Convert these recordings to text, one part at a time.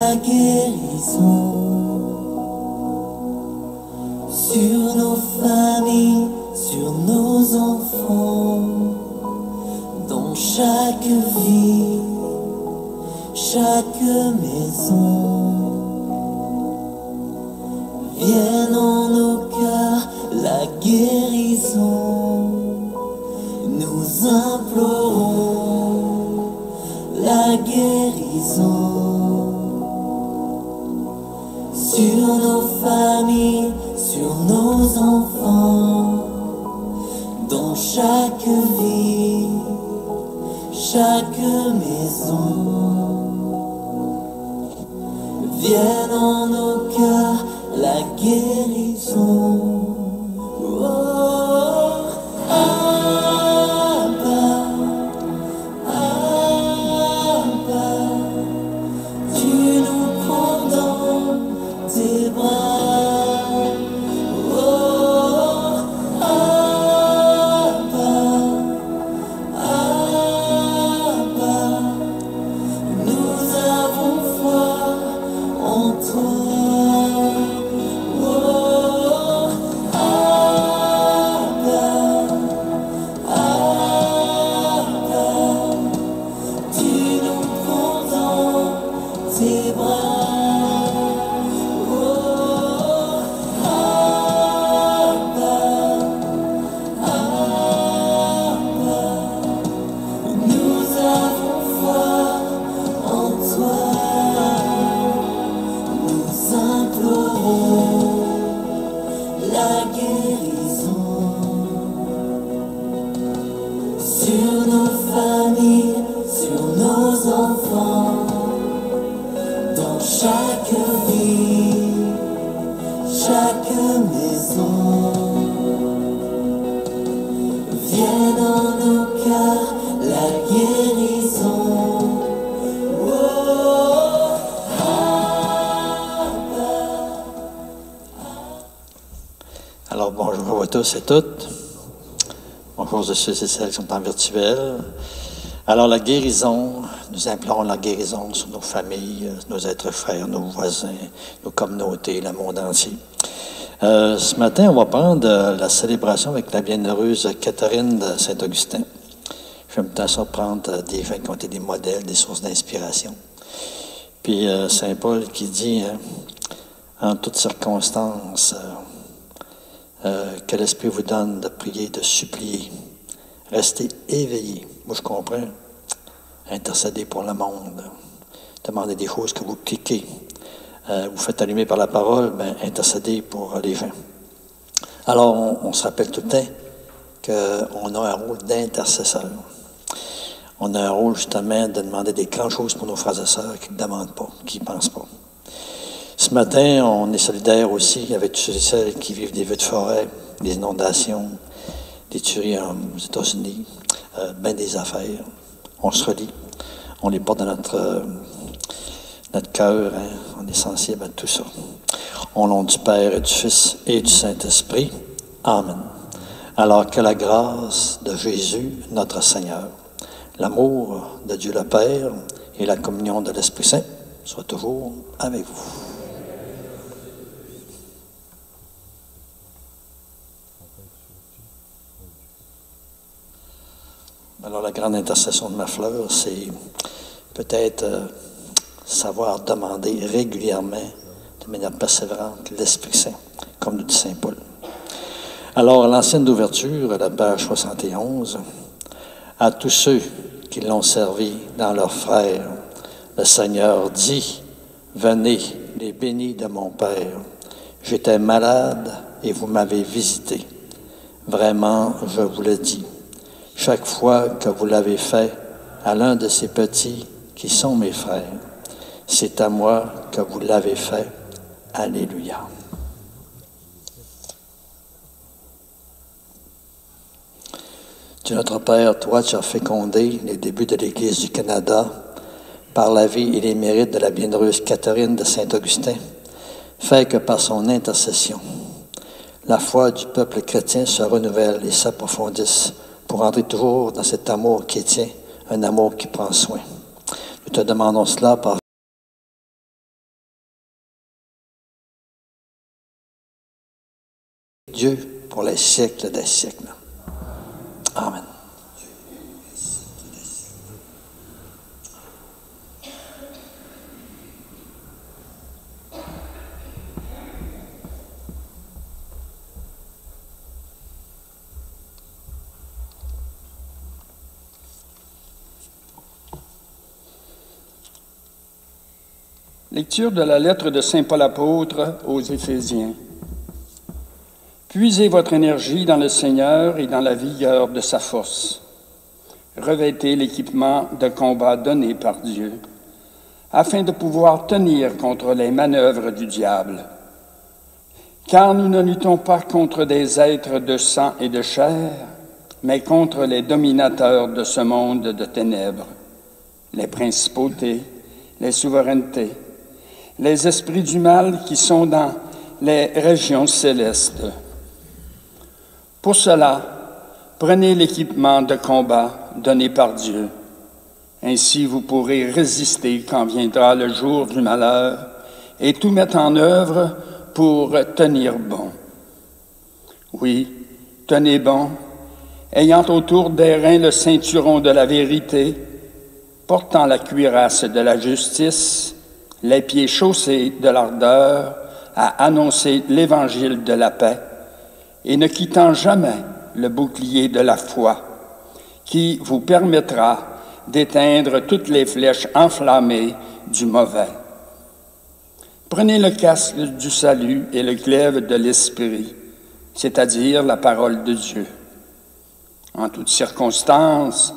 La guérison sur nos familles, sur nos enfants, dans chaque vie, chaque maison. Vienne en nos cœurs la guérison. Nous implorons la guérison. Sur nos familles, sur nos enfants, dans chaque vie, chaque maison. Vienne en nos cœurs la guérison. Oh, Abba, Abba, tu nous prends dans tes bras. Oh, Abba, Abba, nous avons foi en toi. Oh, Abba, Abba, tu nous prends dans tes bras. La guérison sur nos familles, sur nos enfants, dans chaque vie, chaque maison. Vienne en nos cœurs la guérison. Alors bonjour à tous et toutes. Bonjour à ceux et celles qui sont en virtuel. Alors la guérison, nous implorons la guérison sur nos familles, nos êtres frères, nos voisins, nos communautés, le monde entier. Ce matin, on va prendre la célébration avec la bienheureuse Catherine de Saint-Augustin. J'aime tant ça prendre des gens qui ont été des modèles, des sources d'inspiration. Puis Saint Paul qui dit, en toutes circonstances, que l'Esprit vous donne de prier, de supplier. Restez éveillés. Moi, je comprends. Intercédez pour le monde. Demandez des choses que vous cliquez. Vous faites allumer par la parole, bien, intercédez pour les gens. Alors, on se rappelle tout le temps qu'on a un rôle d'intercesseur. On a un rôle, justement, de demander des grandes choses pour nos frères et sœurs qui ne demandent pas, qui ne pensent pas. Ce matin, on est solidaire aussi avec tous ceux et celles qui vivent des feux de forêt, des inondations, des tueries aux États-Unis, bien des affaires. On se relie, on les porte dans notre cœur, hein. On est sensible à tout ça. Au nom du Père et du Fils et du Saint-Esprit. Amen. Alors que la grâce de Jésus, notre Seigneur, l'amour de Dieu le Père et la communion de l'Esprit Saint soient toujours avec vous. Alors, la grande intercession de ma fleur, c'est peut-être savoir demander régulièrement, de manière persévérante, l'Esprit Saint, comme nous dit Saint Paul. Alors, à l'ancienne d'ouverture, à la page 71, à tous ceux qui l'ont servi dans leurs frères, le Seigneur dit, « Venez, les bénis de mon Père. J'étais malade et vous m'avez visité. Vraiment, je vous le dis. Chaque fois que vous l'avez fait à l'un de ces petits qui sont mes frères, c'est à moi que vous l'avez fait. Alléluia. » Dieu notre Père, toi, tu as fécondé les débuts de l'Église du Canada par la vie et les mérites de la bienheureuse Catherine de Saint-Augustin. Fais que par son intercession, la foi du peuple chrétien se renouvelle et s'approfondisse pour entrer toujours dans cet amour qui tient, un amour qui prend soin. Nous te demandons cela par Dieu pour les siècles des siècles. Amen. Lecture de la lettre de saint Paul apôtre aux Éphésiens. Puisez votre énergie dans le Seigneur et dans la vigueur de sa force. Revêtez l'équipement de combat donné par Dieu, afin de pouvoir tenir contre les manœuvres du diable. Car nous ne luttons pas contre des êtres de sang et de chair, mais contre les dominateurs de ce monde de ténèbres, les principautés, les souverainetés, les esprits du mal qui sont dans les régions célestes. Pour cela, prenez l'équipement de combat donné par Dieu. Ainsi, vous pourrez résister quand viendra le jour du malheur et tout mettre en œuvre pour tenir bon. Oui, tenez bon, ayant autour des reins le ceinturon de la vérité, portant la cuirasse de la justice, les pieds chaussés de l'ardeur à annoncer l'évangile de la paix, et ne quittant jamais le bouclier de la foi, qui vous permettra d'éteindre toutes les flèches enflammées du mauvais. Prenez le casque du salut et le glaive de l'esprit, c'est-à-dire la parole de Dieu. En toutes circonstances,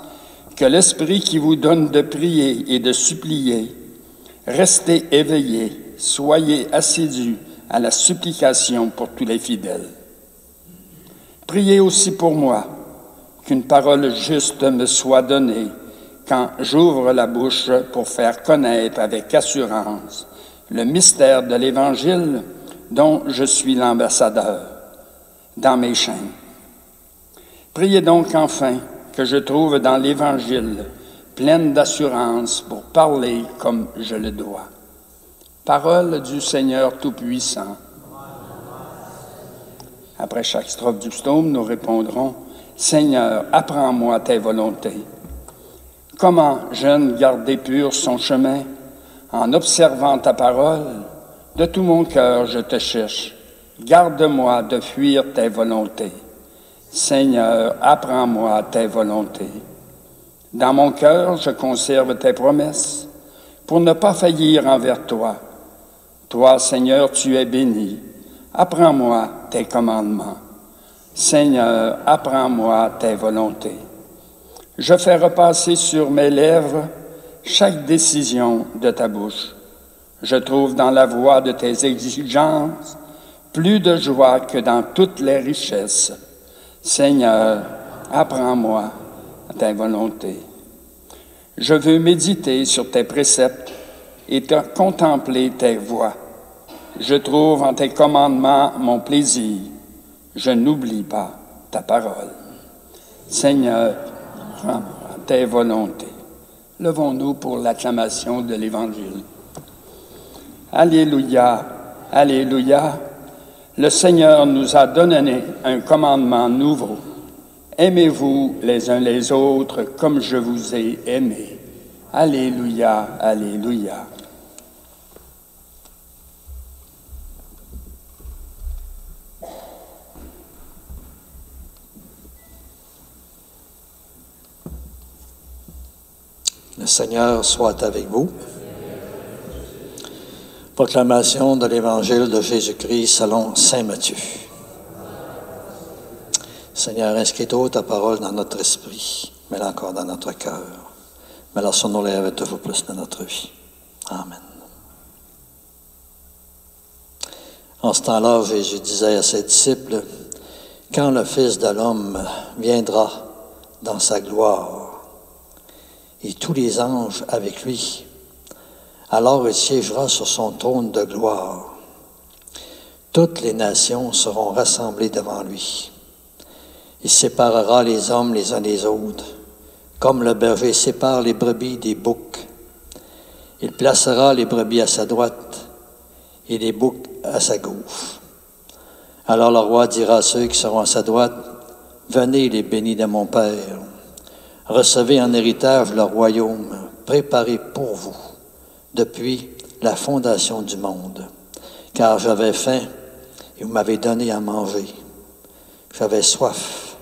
que l'esprit qui vous donne de prier et de supplier, restez éveillés, soyez assidus à la supplication pour tous les fidèles. Priez aussi pour moi, qu'une parole juste me soit donnée quand j'ouvre la bouche pour faire connaître avec assurance le mystère de l'Évangile dont je suis l'ambassadeur dans mes chaînes. Priez donc enfin que je trouve dans l'Évangile pleine d'assurance pour parler comme je le dois. Parole du Seigneur Tout-Puissant. Après chaque strophe du psaume, nous répondrons « Seigneur, apprends-moi tes volontés ». Comment, jeune, garder pur son chemin en observant ta parole? De tout mon cœur, je te cherche. Garde-moi de fuir tes volontés. Seigneur, apprends-moi tes volontés. Dans mon cœur, je conserve tes promesses pour ne pas faillir envers toi. Toi, Seigneur, tu es béni. Apprends-moi tes commandements. Seigneur, apprends-moi tes volontés. Je fais repasser sur mes lèvres chaque décision de ta bouche. Je trouve dans la voie de tes exigences plus de joie que dans toutes les richesses. Seigneur, apprends-moi tes volontés. Je veux méditer sur tes préceptes et te contempler tes voies. Je trouve en tes commandements mon plaisir. Je n'oublie pas ta parole. Seigneur, apprends-moi tes volontés. Levons-nous pour l'acclamation de l'Évangile. Alléluia, Alléluia. Le Seigneur nous a donné un commandement nouveau. Aimez-vous les uns les autres comme je vous ai aimés. Alléluia, Alléluia. Le Seigneur soit avec vous. Proclamation de l'Évangile de Jésus-Christ selon saint Matthieu. Seigneur, inscris-toi ta parole dans notre esprit, mets-la encore dans notre cœur. Mets-la sur nos lèvres toujours plus dans notre vie. Amen. En ce temps-là, Jésus disait à ses disciples, « Quand le Fils de l'homme viendra dans sa gloire, et tous les anges avec lui, alors il siégera sur son trône de gloire. Toutes les nations seront rassemblées devant lui. Il séparera les hommes les uns des autres, comme le berger sépare les brebis des boucs. Il placera les brebis à sa droite et les boucs à sa gauche. Alors le roi dira à ceux qui seront à sa droite, « Venez les bénis de mon Père, recevez en héritage le royaume préparé pour vous depuis la fondation du monde. Car j'avais faim et vous m'avez donné à manger. J'avais soif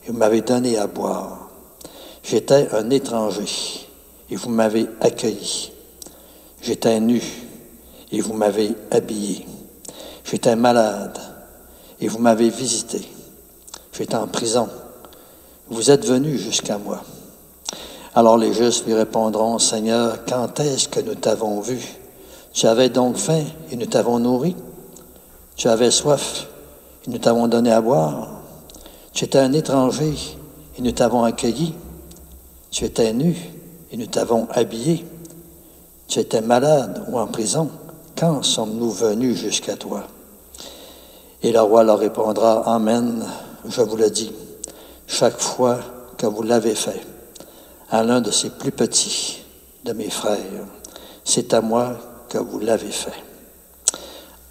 et vous m'avez donné à boire. J'étais un étranger et vous m'avez accueilli. J'étais nu et vous m'avez habillé. J'étais malade et vous m'avez visité. J'étais en prison. Vous êtes venus jusqu'à moi. » Alors les justes lui répondront, « Seigneur, quand est-ce que nous t'avons vu? Tu avais donc faim et nous t'avons nourri. Tu avais soif et nous t'avons donné à boire. Tu étais un étranger et nous t'avons accueilli. Tu étais nu et nous t'avons habillé. Tu étais malade ou en prison. Quand sommes-nous venus jusqu'à toi? » Et le roi leur répondra, « Amen, je vous le dis, chaque fois que vous l'avez fait à l'un de ces plus petits de mes frères, c'est à moi que vous l'avez fait. »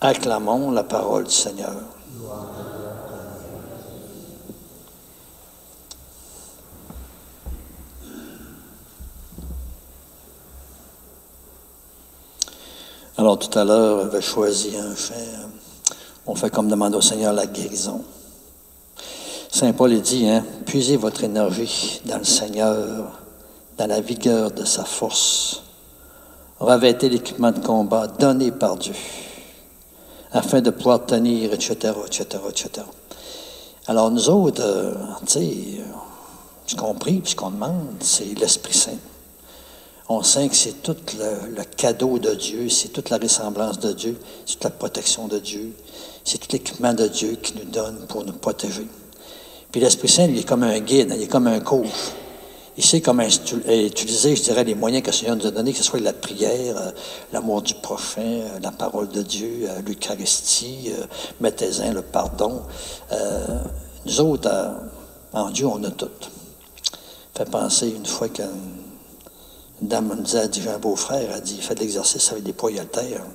Acclamons la parole du Seigneur. Alors tout à l'heure, j'avais choisi un fait. On fait comme demande au Seigneur la guérison. Saint Paul dit, puisez votre énergie dans le Seigneur, dans la vigueur de sa force. Revêtez l'équipement de combat donné par Dieu, afin de pouvoir tenir, etc., etc., etc. Alors nous autres, ce qu'on prie, puis ce qu'on demande, c'est l'Esprit Saint. On sait que c'est tout le cadeau de Dieu, c'est toute la ressemblance de Dieu, c'est toute la protection de Dieu, c'est tout l'équipement de Dieu qui nous donne pour nous protéger. Puis l'Esprit Saint, il est comme un guide, il est comme un coach. Il sait comment utiliser, je dirais, les moyens que le Seigneur nous a donnés, que ce soit la prière, l'amour du prochain, la parole de Dieu, l'Eucharistie, mettez-en le pardon. Nous autres, en Dieu, on a tout. Ça fait penser une fois qu'une dame me disait, elle dit, j'ai un beau-frère, elle dit, il fait de l'exercice avec des poids et haltères.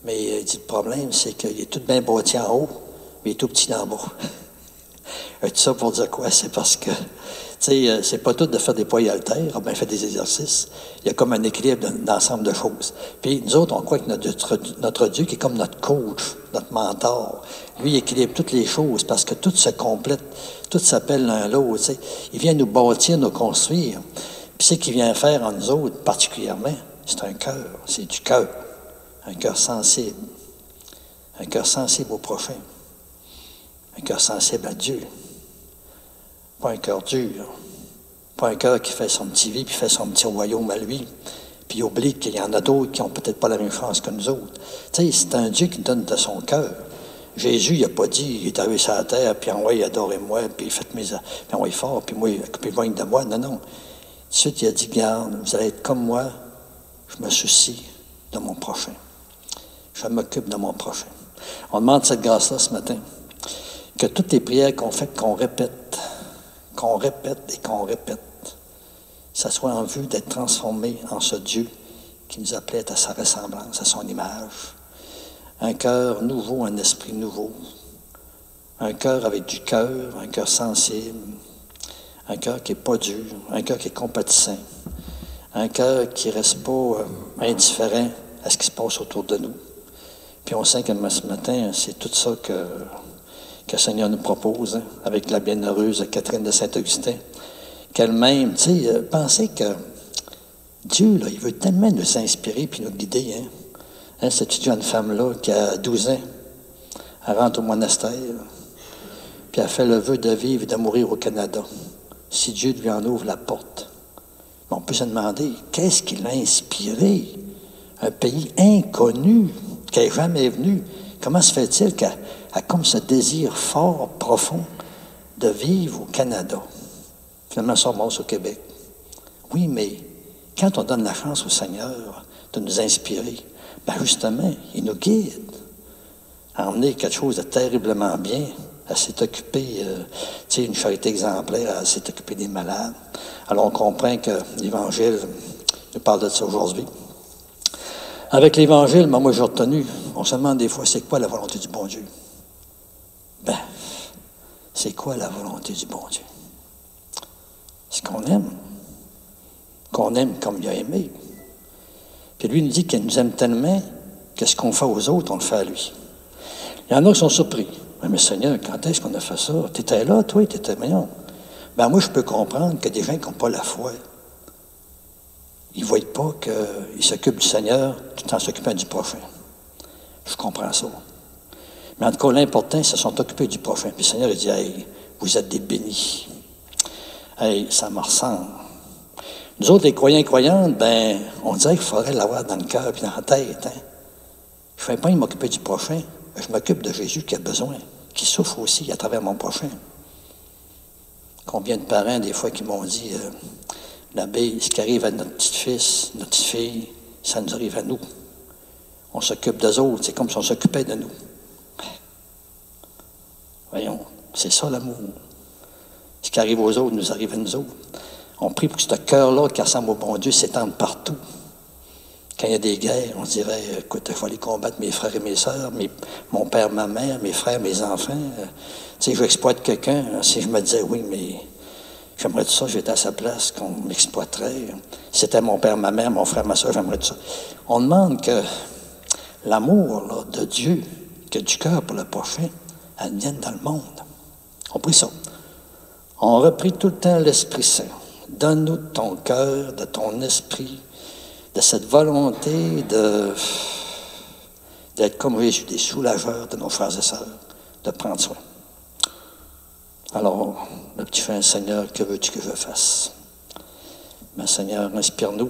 Mais elle dit, le problème, c'est qu'il est tout bien bâti en haut, mais il est tout petit en bas. Tout ça pour dire quoi? C'est parce que, c'est pas tout de faire des poids et haltères, bien fait des exercices. Il y a comme un équilibre d'ensemble de choses. Puis nous autres, on croit que notre Dieu, qui est comme notre coach, notre mentor, lui, il équilibre toutes les choses parce que tout se complète, tout s'appelle l'un l'autre. Il vient nous bâtir, nous construire. Puis ce qu'il vient faire en nous autres, particulièrement, c'est un cœur, c'est du cœur. Un cœur sensible. Un cœur sensible au prochain. Un cœur sensible à Dieu. Pas un cœur dur. Pas un cœur qui fait son petit vie, puis fait son petit royaume à lui, puis il oublie qu'il y en a d'autres qui n'ont peut-être pas la même chance que nous autres. C'est un Dieu qui donne de son cœur. Jésus, il n'a pas dit, il est arrivé sur la terre, puis envoyez, adorez-moi, puis faites mes... Puis envoyez fort, puis moi, occupez-vous de moi. Non, non. Ensuite, il a dit, garde, vous allez être comme moi, je me soucie de mon prochain. Je m'occupe de mon prochain. On demande cette grâce-là ce matin. Que toutes les prières qu'on fait, qu'on répète et qu'on répète, ça soit en vue d'être transformé en ce Dieu qui nous appelait à sa ressemblance, à son image. Un cœur nouveau, un esprit nouveau. Un cœur avec du cœur, un cœur sensible. Un cœur qui n'est pas dur, un cœur qui est compatissant. Un cœur qui ne reste pas indifférent à ce qui se passe autour de nous. Puis on sait que ce matin, c'est tout ça que le Seigneur nous propose, avec la bienheureuse Catherine de Saint-Augustin, qu'elle-même, pensez que Dieu, là, il veut tellement nous inspirer puis nous guider. Cette jeune femme-là, qui a 12 ans, elle rentre au monastère, puis elle fait le vœu de vivre et de mourir au Canada, si Dieu lui en ouvre la porte. On peut se demander, qu'est-ce qui l'a inspiré? Un pays inconnu, qui n'est jamais venu. Comment se fait-il qu'elle a comme ce désir fort, profond, de vivre au Canada? Finalement, ça remonte au Québec. Oui, mais quand on donne la chance au Seigneur de nous inspirer, bien justement, il nous guide à emmener quelque chose de terriblement bien. Elle s'est occupée, une charité exemplaire, elle s'est occupée des malades. Alors on comprend que l'Évangile nous parle de ça aujourd'hui. Avec l'Évangile, moi j'ai retenu, on se demande des fois, c'est quoi la volonté du bon Dieu? Ben, c'est quoi la volonté du bon Dieu? C'est qu'on aime. Qu'on aime comme il a aimé. Puis lui, il nous dit qu'il nous aime tellement que ce qu'on fait aux autres, on le fait à lui. Il y en a qui sont surpris. Mais Seigneur, quand est-ce qu'on a fait ça? Tu étais là, toi, tu étais meilleur. Ben moi, je peux comprendre que des gens qui n'ont pas la foi, ils ne voient pas qu'ils s'occupent du Seigneur tout en s'occupant du prochain. Je comprends ça. Mais en tout cas, l'important, c'est qu'ils se sont occupés du prochain. Puis le Seigneur, il dit, hey, vous êtes des bénis. Hey, ça me ressemble. Nous autres, les croyants et croyantes, ben, on dirait qu'il faudrait l'avoir dans le cœur et dans la tête. Hein? Je ne fais pas m'occuper du prochain. Je m'occupe de Jésus qui a besoin, qui souffre aussi à travers mon prochain. Combien de parents, des fois, qui m'ont dit, l'abbé, ce qui arrive à notre petit-fils, notre petite-fille, ça nous arrive à nous. On s'occupe d'eux autres, c'est comme si on s'occupait de nous. Voyons, c'est ça l'amour. Ce qui arrive aux autres nous arrive à nous autres. On prie pour que ce cœur-là qui ressemble au bon Dieu s'étende partout. Quand il y a des guerres, on dirait, écoute, il faut aller combattre mes frères et mes sœurs, mon père, ma mère, mes frères, mes enfants. Tu sais, je exploite quelqu'un. Si je me disais, oui, mais j'aimerais tout ça, j'étais à sa place, qu'on m'exploiterait. Si c'était mon père, ma mère, mon frère, ma sœur, j'aimerais tout ça. On demande que l'amour là, de Dieu, que du cœur pour le prochain, advienne dans le monde. On prie ça. On reprie tout le temps l'Esprit Saint. Donne-nous de ton cœur, de ton esprit, de cette volonté d'être comme Jésus, des soulageurs de nos frères et sœurs, de prendre soin. Alors, le petit fin, Seigneur, que veux-tu que je fasse? Mais Seigneur, inspire-nous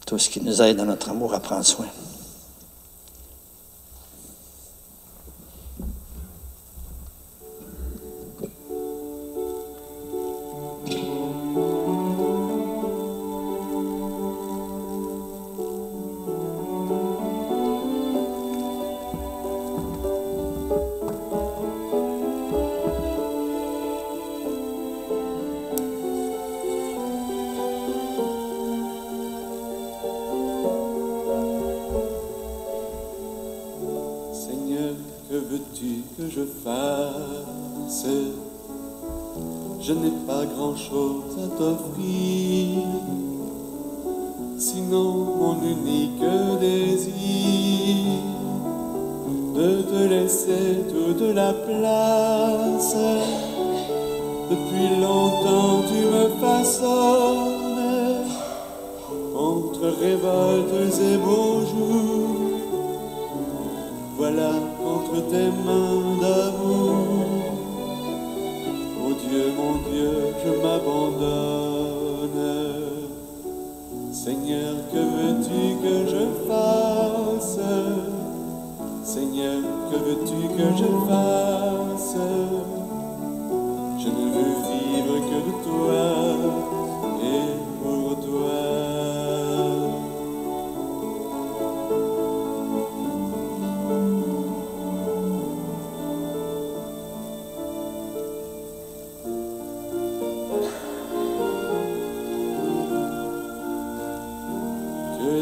tout ce qui nous aide dans notre amour à prendre soin. Je n'ai pas grand-chose à t'offrir, sinon mon unique désir de te laisser toute la place. Depuis longtemps tu me façonnes entre révoltes et beaux jours. Voilà entre tes mains d'amour. Dieu, mon Dieu, je m'abandonne. Seigneur, que veux-tu que je fasse? Seigneur, que veux-tu que je fasse? Je ne veux vivre que de toi et pour toi.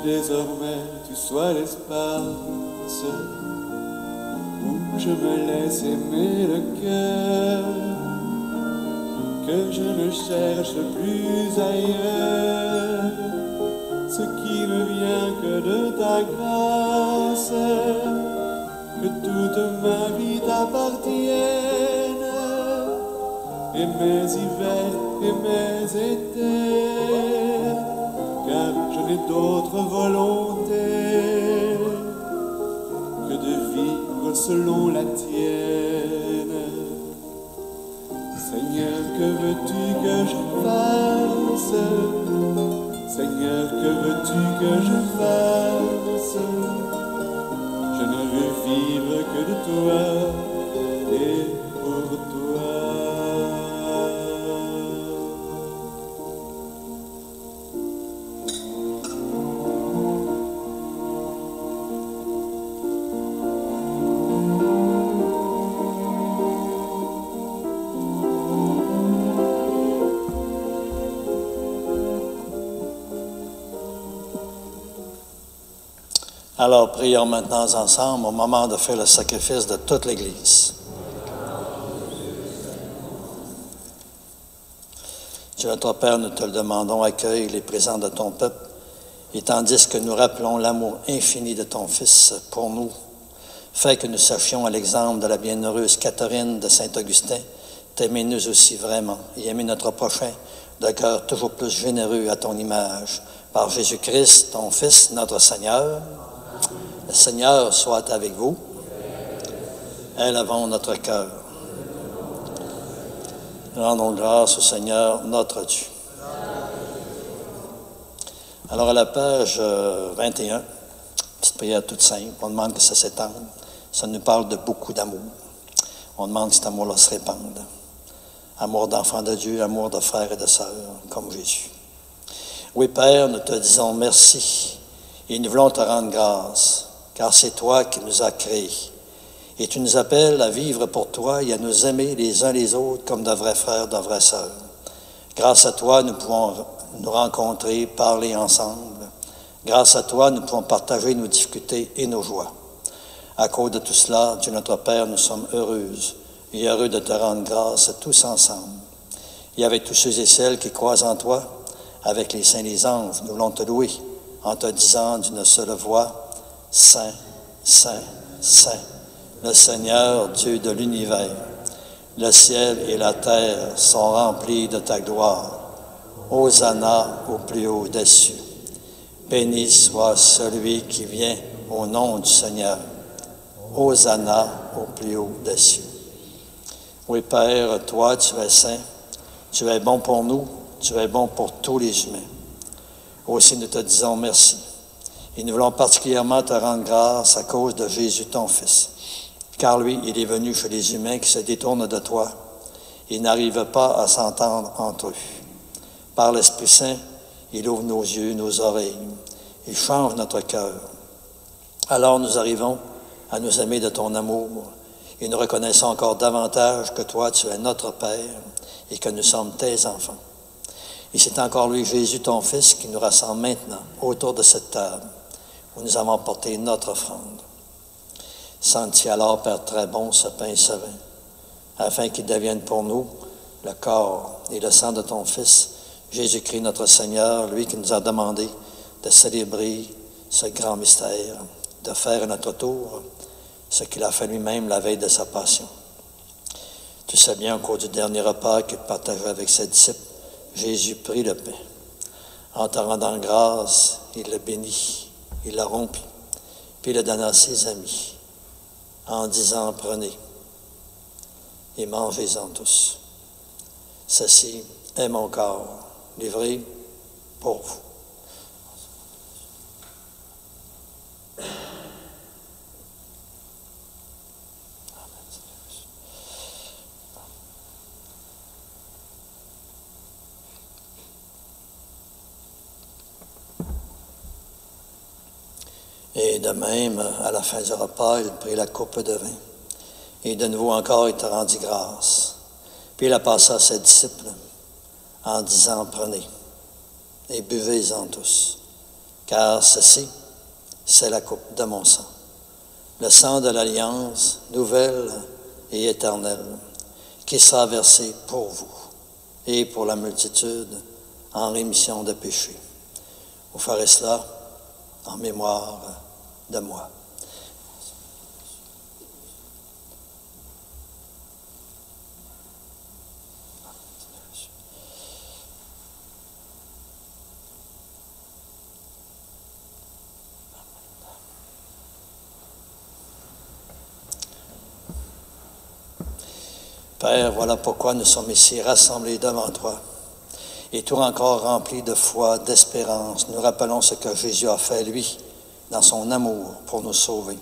Désormais tu sois l'espace où je me laisse aimer le cœur, que je ne cherche plus ailleurs ce qui ne vient que de ta grâce, que toute ma vie t'appartienne, et mes hivers et mes étés, car je n'ai d'autre volonté que de vivre selon la tienne. Seigneur, que veux-tu que je fasse? Seigneur, que veux-tu que je fasse? Je ne veux vivre que de toi et pour toi. Alors, prions maintenant ensemble au moment de faire le sacrifice de toute l'Église. Dieu notre Père, nous te le demandons, accueille les présents de ton peuple, et tandis que nous rappelons l'amour infini de ton Fils pour nous, fais que nous sachions, à l'exemple de la bienheureuse Catherine de Saint-Augustin, t'aimer nous aussi vraiment et aimer notre prochain de cœur toujours plus généreux à ton image. Par Jésus-Christ, ton Fils, notre Seigneur. Le Seigneur soit avec vous. Élevons notre cœur. Rendons grâce au Seigneur, notre Dieu. Alors, à la page 21, petite prière toute simple, on demande que ça s'étende. Ça nous parle de beaucoup d'amour. On demande que cet amour-là se répande. Amour d'enfant de Dieu, amour de frères et de sœurs, comme Jésus. Oui, Père, nous te disons merci et nous voulons te rendre grâce, car c'est toi qui nous as créés. Et tu nous appelles à vivre pour toi et à nous aimer les uns les autres comme de vrais frères, de vraies sœurs. Grâce à toi, nous pouvons nous rencontrer, parler ensemble. Grâce à toi, nous pouvons partager nos difficultés et nos joies. À cause de tout cela, Dieu notre Père, nous sommes heureuses et heureux de te rendre grâce tous ensemble. Et avec tous ceux et celles qui croient en toi, avec les saints et les anges, nous voulons te louer en te disant d'une seule voix, Saint, Saint, Saint, le Seigneur, Dieu de l'univers. Le ciel et la terre sont remplis de ta gloire. Hosanna au plus haut des cieux. Béni soit celui qui vient au nom du Seigneur. Hosanna au plus haut des cieux. Oui, Père, toi, tu es saint. Tu es bon pour nous. Tu es bon pour tous les humains. Aussi, nous te disons merci. Et nous voulons particulièrement te rendre grâce à cause de Jésus, ton Fils. Car lui, il est venu chez les humains qui se détournent de toi. Il n'arrive pas à s'entendre entre eux. Par l'Esprit Saint, il ouvre nos yeux, nos oreilles. Il change notre cœur. Alors nous arrivons à nous aimer de ton amour et nous reconnaissons encore davantage que toi, tu es notre Père et que nous sommes tes enfants. Et c'est encore lui, Jésus, ton Fils, qui nous rassemble maintenant autour de cette table où nous avons porté notre offrande. Sens-tu alors, Père très bon, ce pain et ce vin, afin qu'il devienne pour nous le corps et le sang de ton Fils, Jésus-Christ notre Seigneur, lui qui nous a demandé de célébrer ce grand mystère, de faire à notre tour ce qu'il a fait lui-même la veille de sa passion. Tu sais bien, au cours du dernier repas qu'il partageait avec ses disciples, Jésus prit le pain. En te rendant grâce, il le bénit, il le rompit, puis il le donna à ses amis, en disant, prenez et mangez-en tous. Ceci est mon corps, livré pour vous. Et de même, à la fin du repas, il prit la coupe de vin. Et de nouveau encore, il te rendit grâce. Puis il la passa à ses disciples en disant, prenez et buvez-en tous, car ceci, c'est la coupe de mon sang, le sang de l'alliance nouvelle et éternelle, qui sera versé pour vous et pour la multitude en rémission de péchés. Vous ferez cela en mémoire de moi. Père, voilà pourquoi nous sommes ici rassemblés devant toi. Et tout encore remplis de foi, d'espérance, nous rappelons ce que Jésus a fait, lui, dans son amour pour nous sauver.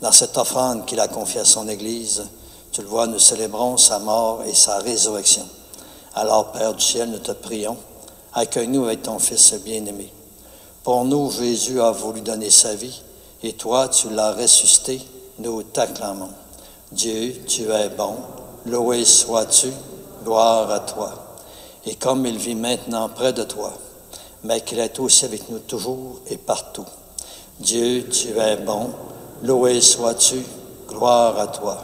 Dans cette offrande qu'il a confiée à son Église, tu le vois, nous célébrons sa mort et sa résurrection. Alors, Père du ciel, nous te prions, accueille-nous avec ton Fils bien-aimé. Pour nous, Jésus a voulu donner sa vie, et toi, tu l'as ressuscité, nous t'acclamons. Dieu, tu es bon, loué sois-tu, gloire à toi. Et comme il vit maintenant près de toi, mais qu'il est aussi avec nous toujours et partout. Dieu, tu es bon, loué sois-tu, gloire à toi.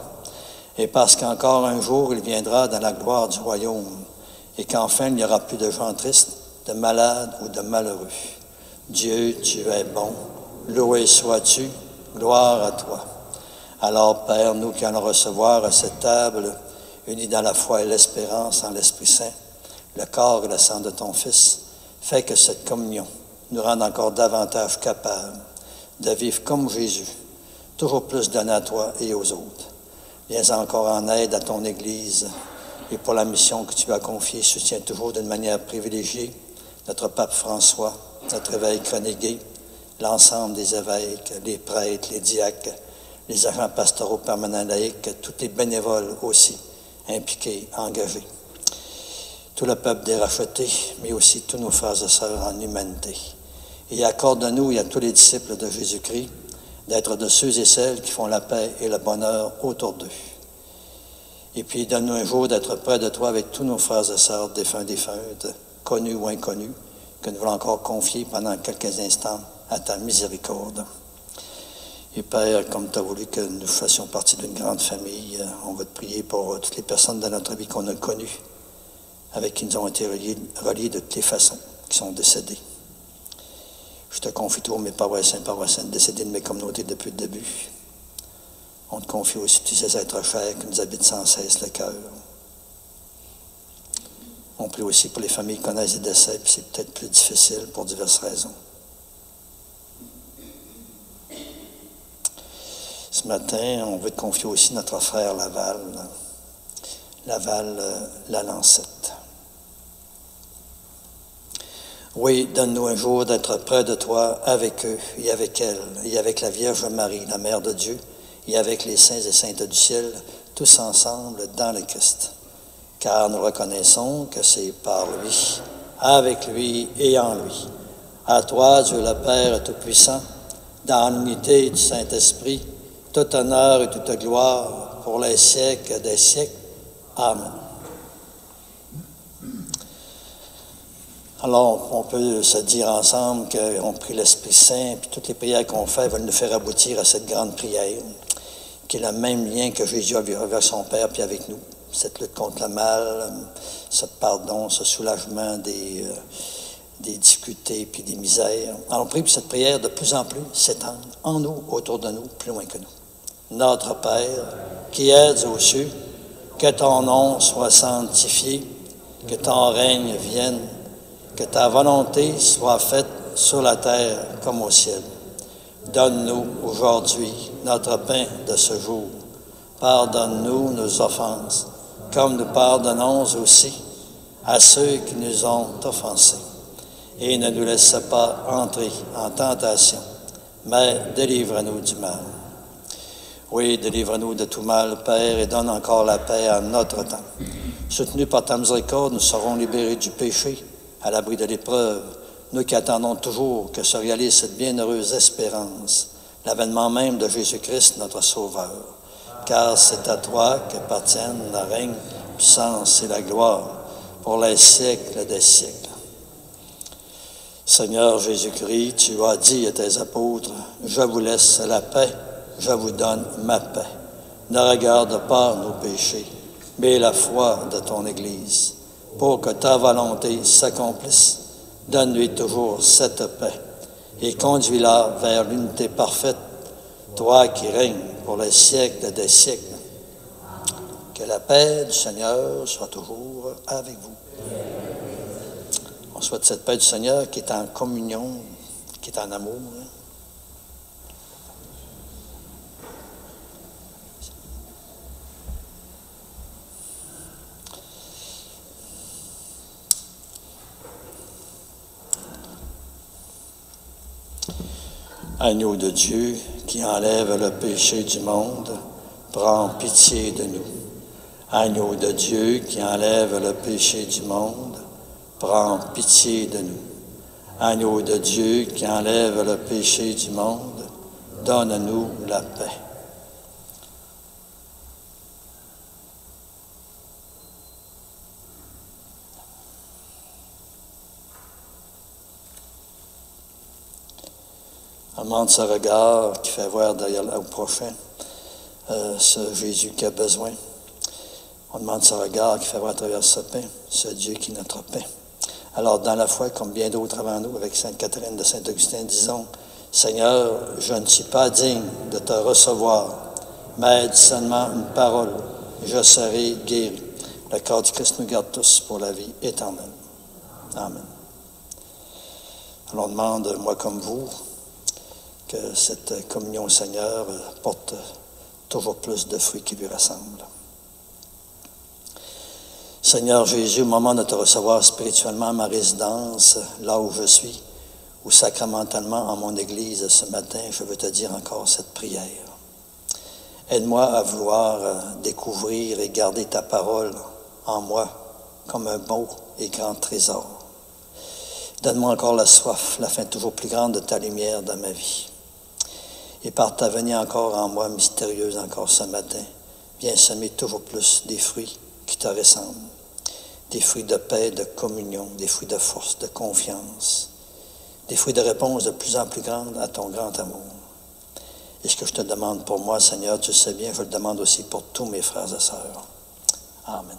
Et parce qu'encore un jour, il viendra dans la gloire du royaume, et qu'enfin il n'y aura plus de gens tristes, de malades ou de malheureux. Dieu, tu es bon, loué sois-tu, gloire à toi. Alors, Père, nous qui allons recevoir à cette table, unis dans la foi et l'espérance en l'Esprit Saint, le corps et le sang de ton Fils, fais que cette communion nous rende encore davantage capables de vivre comme Jésus, toujours plus donné à toi et aux autres. Viens encore en aide à ton Église et pour la mission que tu lui as confiée, soutiens toujours d'une manière privilégiée notre pape François, notre évêque René, l'ensemble des évêques, les prêtres, les diacres, les agents pastoraux permanents laïcs, tous les bénévoles aussi impliqués, engagés. Tout le peuple des rachetés, mais aussi tous nos frères et sœurs en humanité. Et accorde-nous et à tous les disciples de Jésus-Christ d'être de ceux et celles qui font la paix et le bonheur autour d'eux. Et puis donne-nous un jour d'être près de toi avec tous nos frères et sœurs défuntes, connus ou inconnus, que nous voulons encore confier pendant quelques instants à ta miséricorde. Et Père, comme tu as voulu que nous fassions partie d'une grande famille, on va te prier pour toutes les personnes de notre vie qu'on a connues, avec qui nous avons été reliés de toutes les façons, qui sont décédés. Je te confie tous mes paroissiens décédés de mes communautés depuis le début. On te confie aussi tous ces êtres chers qui nous habitent sans cesse le cœur. On prie aussi pour les familles qui connaissent des décès, puis c'est peut-être plus difficile pour diverses raisons. Ce matin, on veut te confier aussi notre frère Laval Lalancette. Oui, donne-nous un jour d'être près de toi avec eux et avec elle, et avec la Vierge Marie, la Mère de Dieu, et avec les saints et saintes du ciel, tous ensemble dans le Christ. Car nous reconnaissons que c'est par lui, avec lui et en lui. À toi, Dieu le Père Tout-Puissant, dans l'unité du Saint-Esprit, tout honneur et toute gloire pour les siècles des siècles. Amen. Alors, on peut se dire ensemble qu'on prie l'Esprit Saint, puis toutes les prières qu'on fait veulent nous faire aboutir à cette grande prière, qui est le même lien que Jésus a avec son Père puis avec nous. Cette lutte contre le mal, ce pardon, ce soulagement des difficultés puis des misères. Alors, on prie que cette prière de plus en plus s'étende en nous, autour de nous, plus loin que nous. Notre Père, qui es aux cieux, que ton nom soit sanctifié, que ton règne vienne, que ta volonté soit faite sur la terre comme au ciel. Donne-nous aujourd'hui notre pain de ce jour. Pardonne-nous nos offenses, comme nous pardonnons aussi à ceux qui nous ont offensés. Et ne nous laisse pas entrer en tentation, mais délivre-nous du mal. Oui, délivre-nous de tout mal, Père, et donne encore la paix à notre temps. Soutenus par ta miséricorde, nous serons libérés du péché, à l'abri de l'épreuve, nous qui attendons toujours que se réalise cette bienheureuse espérance, l'avènement même de Jésus-Christ, notre Sauveur. Car c'est à toi qu'appartiennent la règne, la puissance et la gloire pour les siècles des siècles. Seigneur Jésus-Christ, tu as dit à tes apôtres, « Je vous laisse la paix, je vous donne ma paix. Ne regarde pas nos péchés, mais la foi de ton Église. Pour que ta volonté s'accomplisse, donne-lui toujours cette paix et conduis-la vers l'unité parfaite, toi qui règnes pour les siècles des siècles. Que la paix du Seigneur soit toujours avec vous. On souhaite cette paix du Seigneur qui est en communion, qui est en amour. Agneau de Dieu qui enlève le péché du monde, prends pitié de nous. Agneau de Dieu qui enlève le péché du monde, prends pitié de nous. Agneau de Dieu qui enlève le péché du monde, donne-nous la paix. Amende ce regard qui fait voir derrière au prochain ce Jésus qui a besoin. On demande ce regard qui fait voir à travers ce pain, ce Dieu qui est notre pain. Alors, dans la foi, comme bien d'autres avant nous, avec Sainte Catherine de Saint-Augustin, disons, Seigneur, je ne suis pas digne de te recevoir, mais aide seulement une parole, je serai guéri. Le corps du Christ nous garde tous pour la vie éternelle. Amen. Alors, on demande, moi comme vous, que cette communion au Seigneur porte toujours plus de fruits qui lui ressemblent. Seigneur Jésus, au moment de te recevoir spirituellement à ma résidence, là où je suis, ou sacramentalement en mon Église ce matin, je veux te dire encore cette prière. Aide-moi à vouloir découvrir et garder ta parole en moi comme un beau et grand trésor. Donne-moi encore la soif, la faim toujours plus grande de ta lumière dans ma vie. Et par ta venue encore en moi, mystérieuse encore ce matin, viens semer toujours plus des fruits qui te ressemblent. Des fruits de paix, de communion, des fruits de force, de confiance, des fruits de réponse de plus en plus grande à ton grand amour. Et ce que je te demande pour moi, Seigneur, tu sais bien, je le demande aussi pour tous mes frères et sœurs. Amen.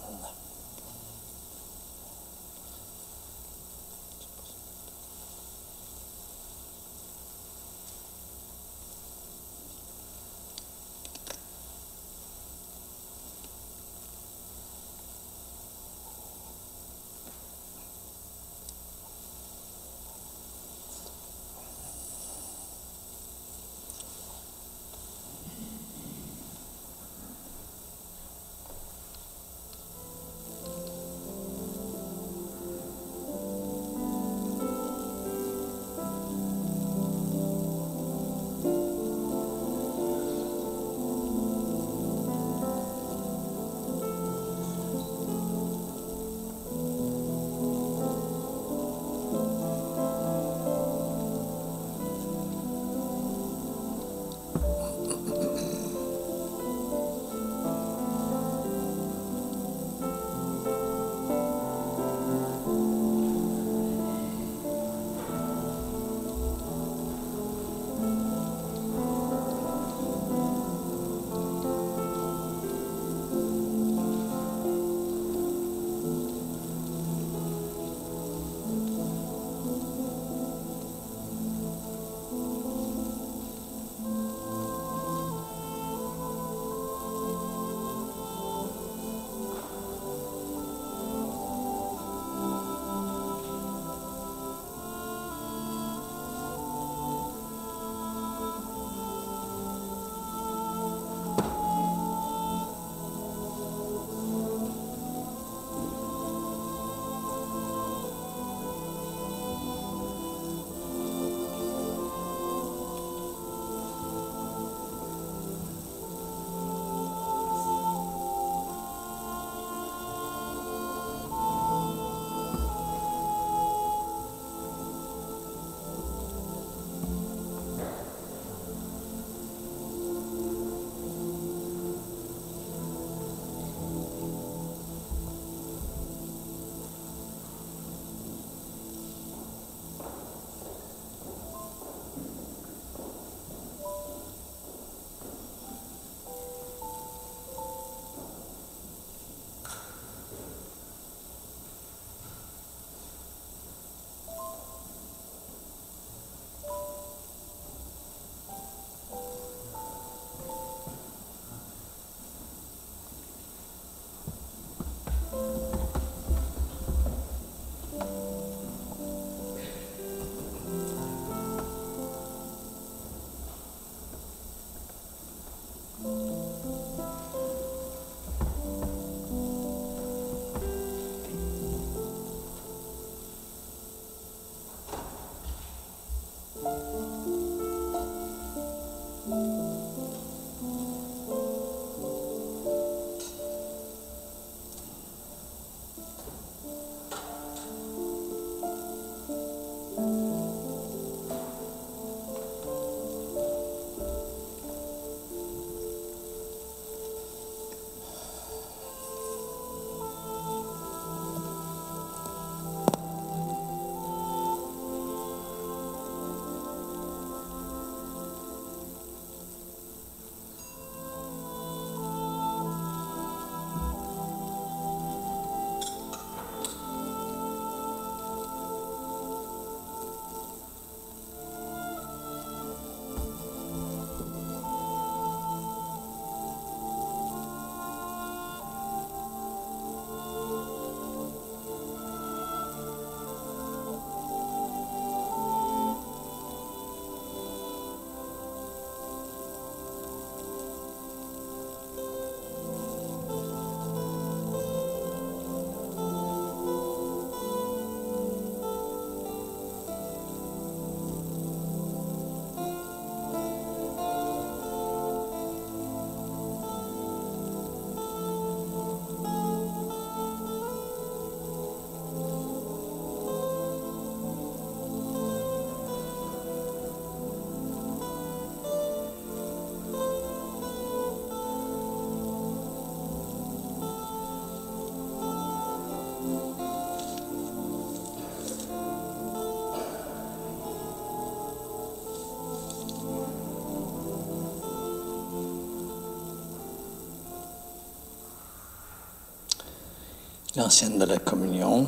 L'ancienne de la communion.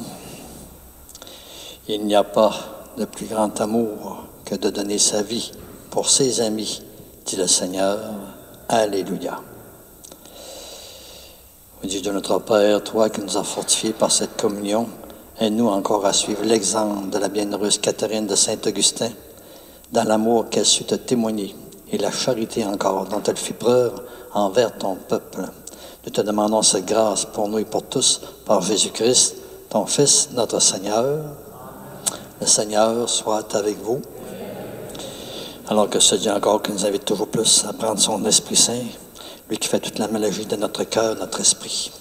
Il n'y a pas de plus grand amour que de donner sa vie pour ses amis, dit le Seigneur. Alléluia. Au Dieu de notre Père, toi qui nous as fortifiés par cette communion, aide-nous encore à suivre l'exemple de la bienheureuse Catherine de Saint-Augustin, dans l'amour qu'elle sut te témoigner et la charité encore dont elle fit preuve envers ton peuple. Nous te demandons cette grâce pour nous et pour tous, par Jésus-Christ, ton Fils, notre Seigneur. Le Seigneur soit avec vous. Alors que ce Dieu encore qui nous invite toujours plus à prendre son Esprit Saint, lui qui fait toute la maladie de notre cœur, notre esprit,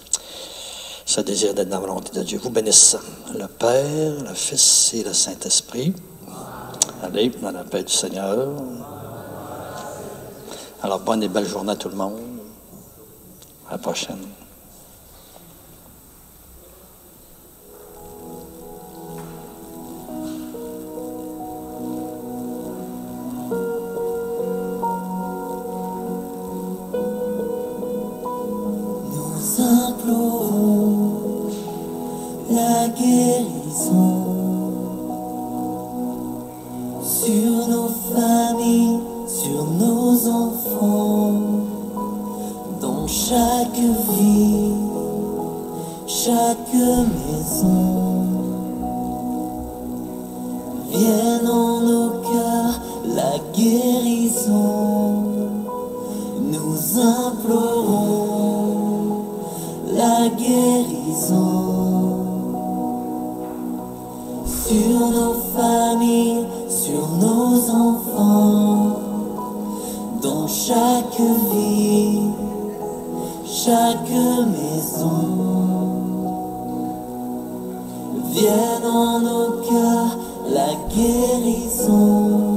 ce désir d'être dans la volonté de Dieu, vous bénisse le Père, le Fils et le Saint-Esprit. Allez, dans la paix du Seigneur. Alors, bonne et belle journée à tout le monde. À la prochaine. Nous implorons la guérison sur nos familles, sur nos enfants, dans chaque vie, chaque maison. Vienne en nos cœurs la guérison. Nous implorons la guérison sur nos familles, sur nos enfants, dans chaque vie, chaque maison. Vienne en nos cœurs la guérison.